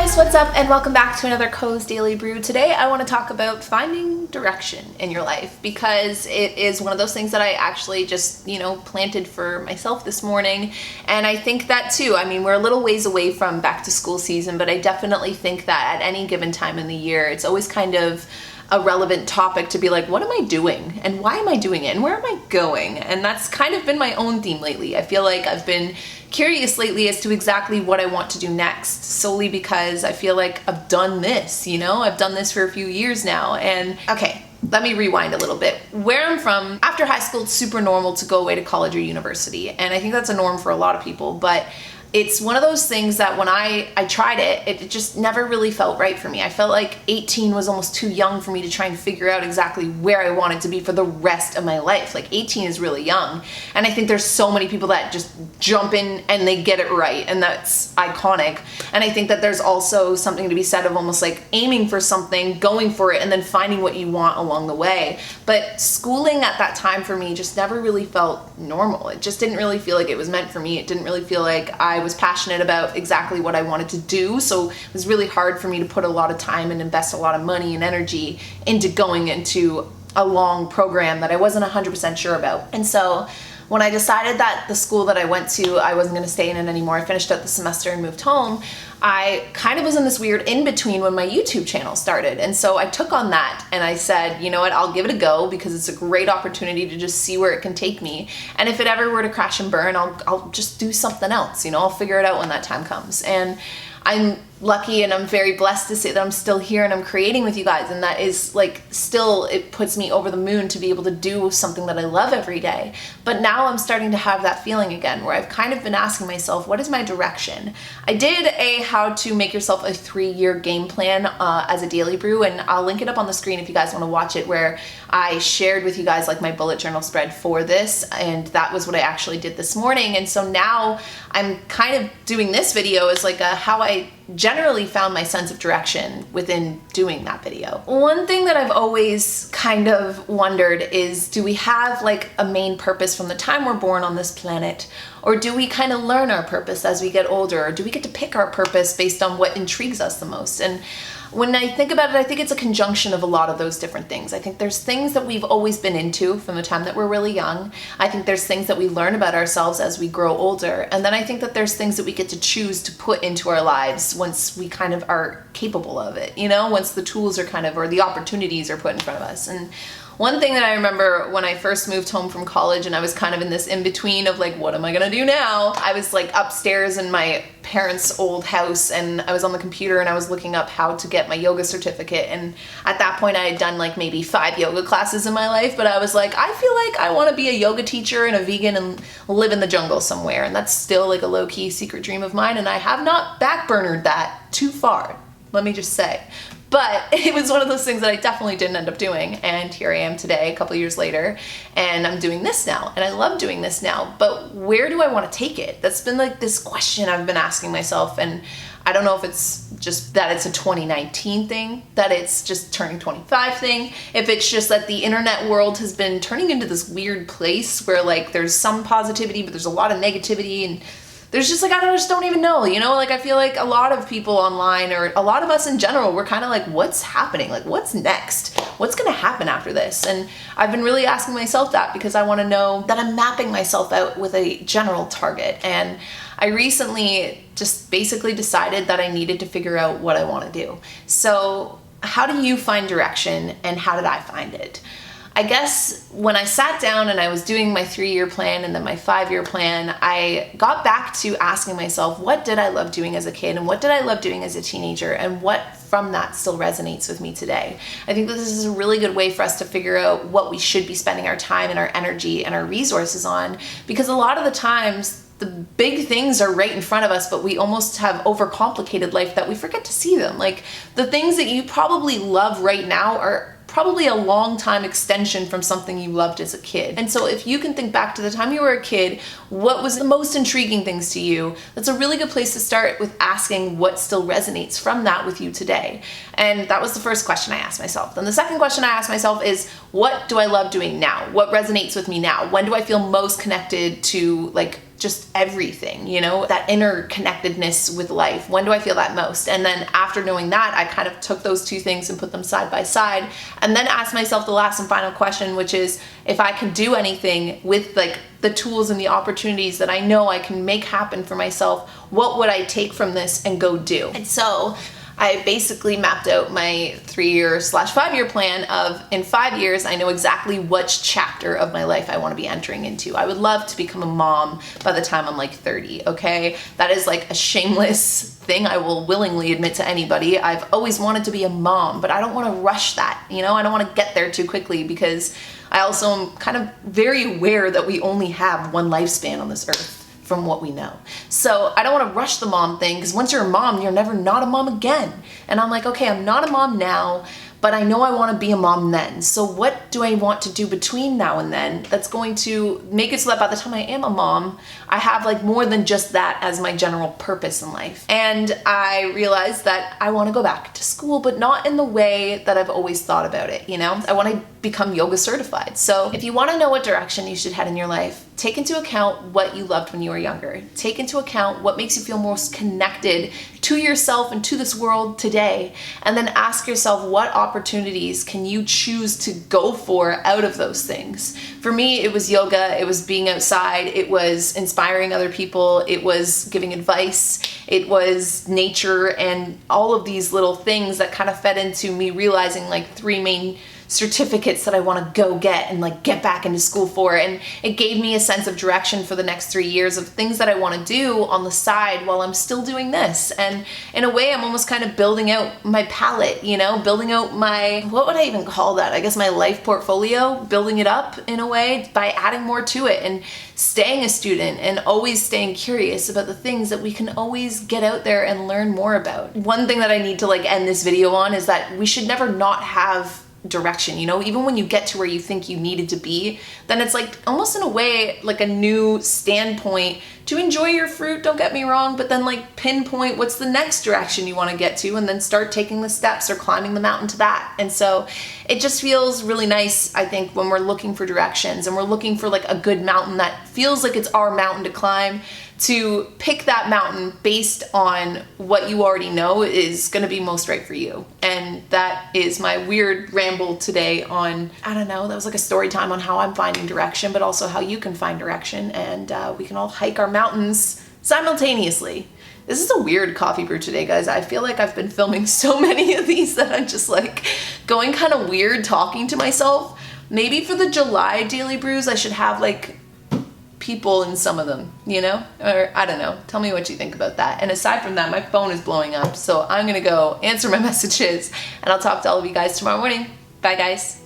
guys, what's up and welcome back to another Koze Daily Brew. Today I want to talk about finding direction in your life because it is one of those things that I actually just, planted for myself this morning. And I think that too, we're a little ways away from back to school season, but I definitely think that at any given time in the year, it's always kind of a relevant topic to be like, what am I doing and why am I doing it and where am I going? And that's kind of been my own theme lately. I feel like I've been curious lately as to exactly what I want to do next, solely because I feel like I've done this, I've done this for a few years now. And okay, let me rewind a little bit. Where I'm from, after high school, it's super normal to go away to college or university. And I think that's a norm for a lot of people, but it's one of those things that when I tried it, it just never really felt right for me. I felt like 18 was almost too young for me to try and figure out exactly where I wanted to be for the rest of my life. Like 18 is really young. And I think there's so many people that just jump in and they get it right. And that's iconic. And I think that there's also something to be said of almost like aiming for something, going for it, and then finding what you want along the way. But schooling at that time for me just never really felt normal. It just didn't really feel like it was meant for me. It didn't really feel like I was passionate about exactly what I wanted to do. So it was really hard for me to put a lot of time and invest a lot of money and energy into going into a long program that I wasn't 100% sure about. And so when I decided that the school that I went to, I wasn't going to stay in it anymore, I finished out the semester and moved home, I kind of was in this weird in-between when my YouTube channel started. And so I took on that and I said, you know what, I'll give it a go because it's a great opportunity to just see where it can take me. And if it ever were to crash and burn, I'll just do something else, I'll figure it out when that time comes. And I'm lucky and I'm very blessed to say that I'm still here and I'm creating with you guys, and that is like still, it puts me over the moon to be able to do something that I love every day. But now I'm starting to have that feeling again where I've kind of been asking myself, what is my direction? I did a how to make yourself a 3-year game plan as a daily brew, and I'll link it up on the screen if you guys want to watch it, where I shared with you guys like my bullet journal spread for this, and that was what I actually did this morning. And so now I'm kind of doing this video as like a how I generally found my sense of direction within doing that video. One thing that I've always kind of wondered is, do we have like a main purpose from the time we're born on this planet? Or do we kind of learn our purpose as we get older? Or do we get to pick our purpose based on what intrigues us the most? And when I think about it, I think it's a conjunction of a lot of those different things. I think there's things that we've always been into from the time that we're really young. I think there's things that we learn about ourselves as we grow older. And then I think that there's things that we get to choose to put into our lives once we kind of are capable of it, once the tools are or the opportunities are put in front of us. And one thing that I remember when I first moved home from college and I was kind of in this in-between of like, what am I gonna do now? I was like upstairs in my parents' old house and I was on the computer and I was looking up how to get my yoga certificate. And at that point I had done like maybe 5 yoga classes in my life, but I was like, I feel like I wanna be a yoga teacher and a vegan and live in the jungle somewhere. And that's still like a low-key secret dream of mine, and I have not backburnered that too far, let me just say. But it was one of those things that I definitely didn't end up doing, and here I am today, a couple years later, and I'm doing this now, and I love doing this now, but where do I want to take it? That's been like this question I've been asking myself, and I don't know if it's just that it's a 2019 thing, that it's just turning 25 thing, if it's just that the internet world has been turning into this weird place where like there's some positivity, but there's a lot of negativity, and there's just like, I just don't even know, like I feel like a lot of people online, or a lot of us in general, we're kind of like, what's happening? Like, what's next? What's gonna happen after this? And I've been really asking myself that because I wanna know that I'm mapping myself out with a general target. And I recently just basically decided that I needed to figure out what I wanna do. So how do you find direction, and how did I find it? I guess when I sat down and I was doing my 3-year plan and then my 5-year plan, I got back to asking myself, what did I love doing as a kid and what did I love doing as a teenager, and what from that still resonates with me today? I think that this is a really good way for us to figure out what we should be spending our time and our energy and our resources on, because a lot of the times the big things are right in front of us, but we almost have overcomplicated life that we forget to see them. Like the things that you probably love right now are probably a long time extension from something you loved as a kid. And so if you can think back to the time you were a kid, what was the most intriguing things to you? That's a really good place to start with asking what still resonates from that with you today. And that was the first question I asked myself. Then the second question I asked myself is, what do I love doing now? What resonates with me now? When do I feel most connected to like just everything, you know, that interconnectedness with life. When do I feel that most? And then after knowing that, I kind of took those two things and put them side by side, and then asked myself the last and final question, which is, if I could do anything with like the tools and the opportunities that I know I can make happen for myself, what would I take from this and go do? And so I basically mapped out my 3-year/5-year plan of, in 5 years, I know exactly which chapter of my life I want to be entering into. I would love to become a mom by the time I'm like 30, okay? That is like a shameless thing I will willingly admit to anybody. I've always wanted to be a mom, but I don't want to rush that, you know? I don't want to get there too quickly, because I also am kind of very aware that we only have one lifespan on this earth, from what we know. So I don't want to rush the mom thing, because once you're a mom, you're never not a mom again. And I'm like, okay, I'm not a mom now, but I know I want to be a mom then. So what do I want to do between now and then that's going to make it so that by the time I am a mom, I have like more than just that as my general purpose in life? And I realized that I want to go back to school, but not in the way that I've always thought about it, you know? I want to become yoga certified. So if you want to know what direction you should head in your life, take into account what you loved when you were younger. Take into account what makes you feel most connected to yourself and to this world today. And then ask yourself, what opportunities can you choose to go for out of those things? For me, it was yoga, it was being outside, it was inspiring other people, it was giving advice, it was nature, and all of these little things that kind of fed into me realizing like 3 main certificates that I want to go get and like get back into school for. And it gave me a sense of direction for the next 3 years of things that I want to do on the side while I'm still doing this. And in a way, I'm almost kind of building out my palette, you know, building out my, what would I even call that? I guess my life portfolio, building it up in a way by adding more to it and staying a student and always staying curious about the things that we can always get out there and learn more about. One thing that I need to like end this video on is that we should never not have direction, you know? Even when you get to where you think you needed to be, then it's like almost in a way like a new standpoint to enjoy your fruit, don't get me wrong, but then like pinpoint what's the next direction you want to get to, and then start taking the steps or climbing the mountain to that. And so it just feels really nice, I think, when we're looking for directions and we're looking for like a good mountain that feels like it's our mountain to climb, to pick that mountain based on what you already know is going to be most right for you. And that is my weird ramble today on, I don't know, that was like a story time on how I'm finding direction, but also how you can find direction, and we can all hike our mountains simultaneously. This is a weird coffee brew today, guys. I feel like I've been filming so many of these that I'm just like going kind of weird talking to myself. Maybe for the July daily brews, I should have like people in some of them, you know? Or I don't know. Tell me what you think about that. And aside from that, my phone is blowing up, so I'm gonna go answer my messages, and I'll talk to all of you guys tomorrow morning. Bye, guys.